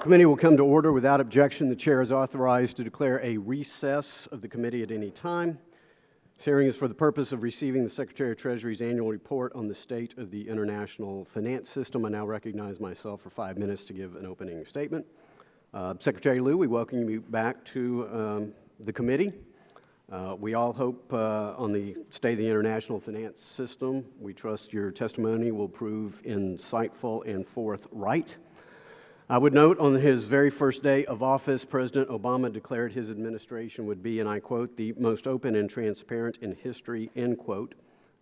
Committee will come to order without objection. The chair is authorized to declare a recess of the committee at any time. This hearing is for the purpose of receiving the Secretary of Treasury's annual report on the state of the international finance system. I now recognize myself for 5 minutes to give an opening statement. Secretary Liu, we welcome you back to the committee. We all hope on the state of the international finance system. We trust your testimony will prove insightful and forthright. I would note on his very first day of office, President Obama declared his administration would be, and I quote, the most open and transparent in history, end quote.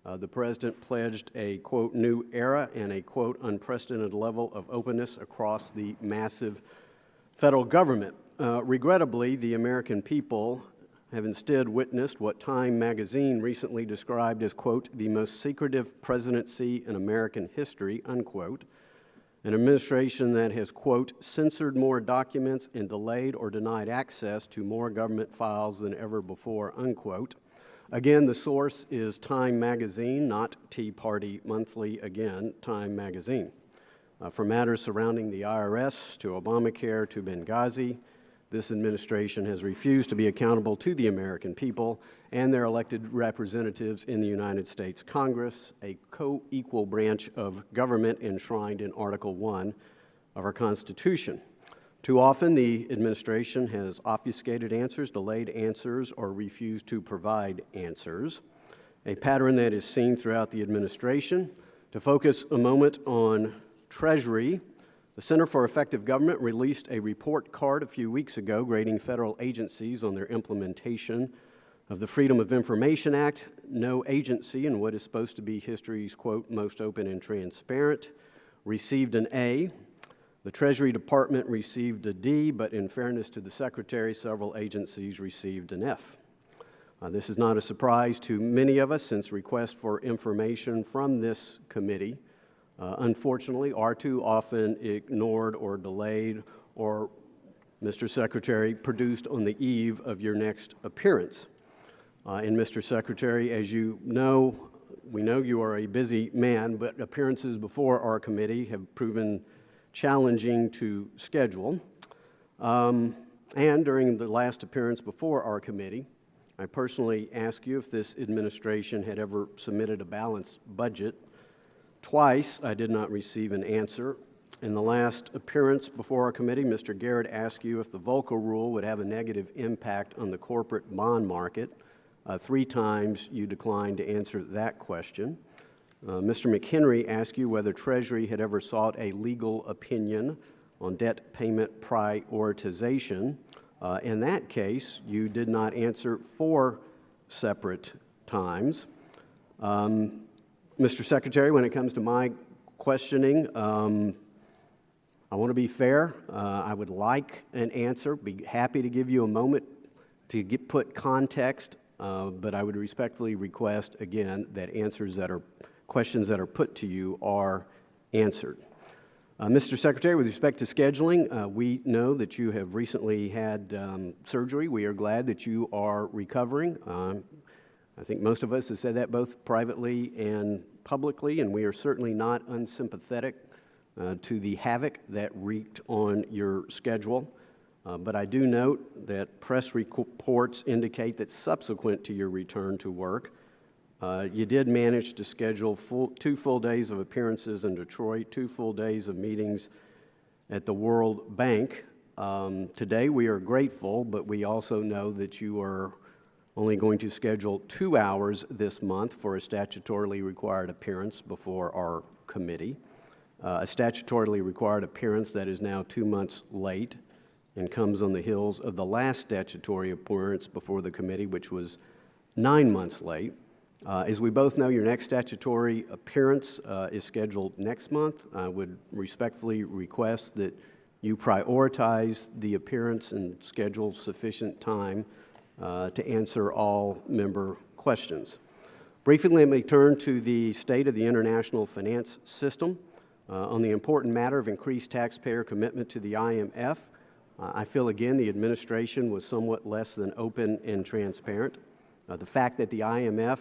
The president pledged a, quote, new era and a, quote, unprecedented level of openness across the massive federal government. Regrettably, the American people have instead witnessed what Time magazine recently described as, quote, the most secretive presidency in American history, unquote. An administration that has, quote, censored more documents and delayed or denied access to more government files than ever before, unquote. Again, the source is Time magazine, not Tea Party Monthly, again, Time magazine. From matters surrounding the IRS to Obamacare to Benghazi, this administration has refused to be accountable to the American people and their elected representatives in the United States Congress, a co-equal branch of government enshrined in Article 1 of our Constitution. Too often, the administration has obfuscated answers, delayed answers, or refused to provide answers, a pattern that is seen throughout the administration. To focus a moment on Treasury, the Center for Effective Government released a report card a few weeks ago grading federal agencies on their implementation of the Freedom of Information Act. No agency in what is supposed to be history's, quote, most open and transparent received an A. The Treasury Department received a D, but in fairness to the Secretary, several agencies received an F. This is not a surprise to many of us since requests for information from this committee unfortunately, are too often ignored or delayed or, Mr. Secretary, produced on the eve of your next appearance. And Mr. Secretary, as you know, we know you are a busy man, but appearances before our committee have proven challenging to schedule. And during the last appearance before our committee, I personally asked you if this administration had ever submitted a balanced budget. Twice, I did not receive an answer. In the last appearance before our committee, Mr. Garrett asked you if the Volcker rule would have a negative impact on the corporate bond market. 3 times you declined to answer that question. Mr. McHenry asked you whether Treasury had ever sought a legal opinion on debt payment prioritization. In that case, you did not answer 4 separate times. Mr. Secretary, when it comes to my questioning, I want to be fair. I would like an answer, be happy to give you a moment to put context, but I would respectfully request, again, that questions that are put to you are answered. Mr. Secretary, with respect to scheduling, we know that you have recently had surgery. We are glad that you are recovering. I think most of us have said that both privately and publicly, and we are certainly not unsympathetic to the havoc that wreaked on your schedule. But I do note that press reports indicate that subsequent to your return to work, you did manage to schedule 2 full days of appearances in Detroit, 2 full days of meetings at the World Bank. Today we are grateful, but we also know that you are only going to schedule 2 hours this month for a statutorily required appearance before our committee. A statutorily required appearance that is now 2 months late and comes on the heels of the last statutory appearance before the committee, which was 9 months late. As we both know, your next statutory appearance is scheduled next month. I would respectfully request that you prioritize the appearance and schedule sufficient time to answer all member questions. Briefly, let me turn to the state of the international finance system. On the important matter of increased taxpayer commitment to the IMF, I feel again the administration was somewhat less than open and transparent. The fact that the IMF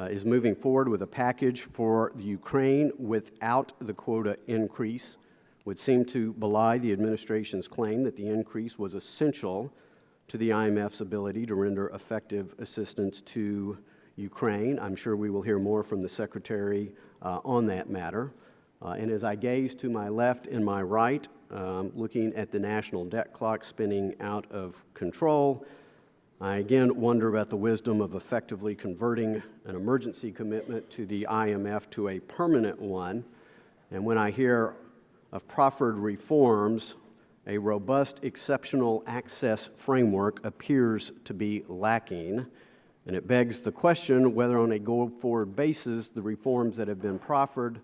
is moving forward with a package for the Ukraine without the quota increase would seem to belie the administration's claim that the increase was essential to the IMF's ability to render effective assistance to Ukraine. I'm sure we will hear more from the Secretary on that matter. And as I gaze to my left and my right, looking at the national debt clock spinning out of control, I again wonder about the wisdom of effectively converting an emergency commitment to the IMF to a permanent one. And when I hear of proffered reforms, a robust exceptional access framework appears to be lacking. And it begs the question whether on a go-forward basis the reforms that have been proffered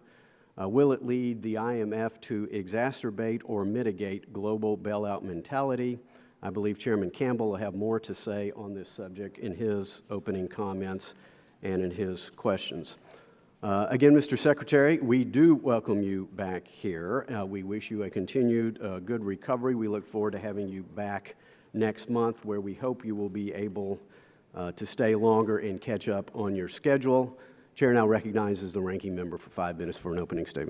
will it lead the IMF to exacerbate or mitigate global bailout mentality? I believe Chairman Campbell will have more to say on this subject in his opening comments and in his questions. Again, Mr. Secretary, we do welcome you back here. We wish you a continued good recovery. We look forward to having you back next month, where we hope you will be able to stay longer and catch up on your schedule. Chair now recognizes the ranking member for 5 minutes for an opening statement.